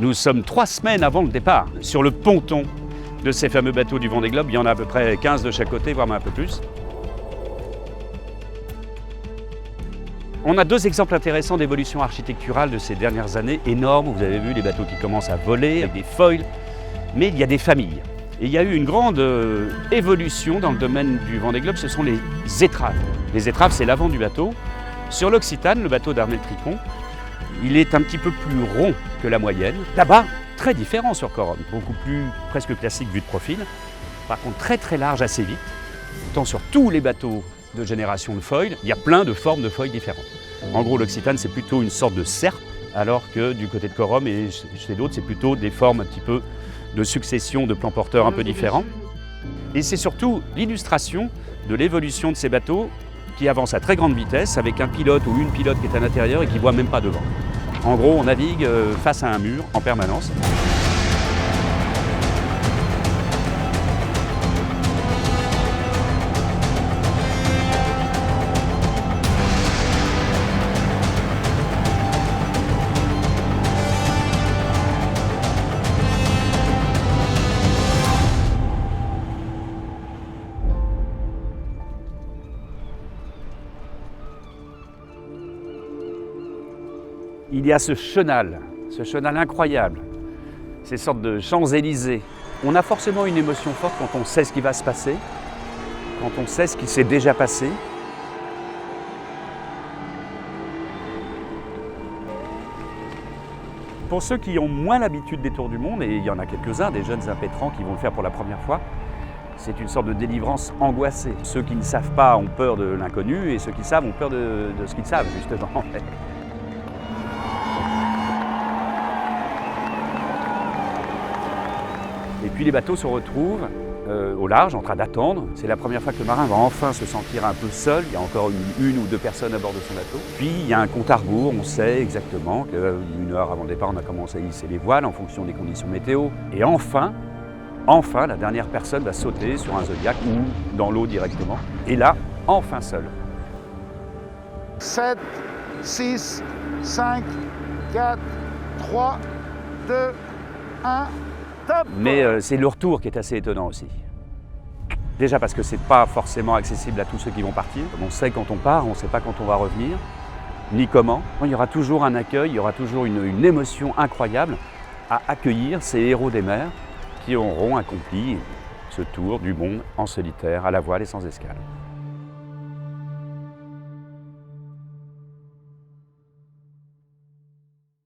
Nous sommes 3 semaines avant le départ. Sur le ponton de ces fameux bateaux du Vendée Globe, il y en a à peu près 15 de chaque côté, voire même un peu plus. On a 2 exemples intéressants d'évolution architecturale de ces dernières années, énormes. Vous avez vu les bateaux qui commencent à voler avec des foils, mais il y a des familles. Et il y a eu une grande évolution dans le domaine du Vendée Globe, ce sont les étraves. Les étraves, c'est l'avant du bateau. Sur l'Occitane, le bateau d'Armel Tricon, il est un petit peu plus rond que la moyenne. Là-bas, très différent sur Corom, beaucoup plus presque classique vue de profil. Par contre, très large assez vite. Tant sur tous les bateaux de génération de foil, il y a plein de formes de foil différentes. En gros, l'Occitane, c'est plutôt une sorte de serpe, alors que du côté de Corom et chez d'autres, c'est plutôt des formes un petit peu de succession de plans porteurs un peu différents. Et c'est surtout l'illustration de l'évolution de ces bateaux qui avancent à très grande vitesse avec un pilote ou une pilote qui est à l'intérieur et qui ne voit même pas devant. En gros, on navigue face à un mur en permanence. Il y a ce chenal incroyable, ces sortes de Champs-Élysées. On a forcément une émotion forte quand on sait ce qui va se passer, quand on sait ce qui s'est déjà passé. Pour ceux qui ont moins l'habitude des tours du monde, et il y en a quelques-uns, des jeunes impétrants qui vont le faire pour la première fois, c'est une sorte de délivrance angoissée. Ceux qui ne savent pas ont peur de l'inconnu et ceux qui savent ont peur de ce qu'ils savent, justement. Et puis les bateaux se retrouvent au large, en train d'attendre. C'est la première fois que le marin va enfin se sentir un peu seul. Il y a encore une ou 2 personnes à bord de son bateau. Puis il y a un compte à rebours, on sait exactement qu'une heure avant le départ, on a commencé à hisser les voiles en fonction des conditions météo. Et enfin, la dernière personne va sauter sur un Zodiac ou dans l'eau directement. Et là, enfin seul. 7, 6, 5, 4, 3, 2, 1... Mais c'est le retour qui est assez étonnant aussi. Déjà parce que c'est pas forcément accessible à tous ceux qui vont partir. On sait quand on part, on ne sait pas quand on va revenir, ni comment. Il y aura toujours un accueil, il y aura toujours une émotion incroyable à accueillir ces héros des mers qui auront accompli ce tour du monde en solitaire, à la voile et sans escale.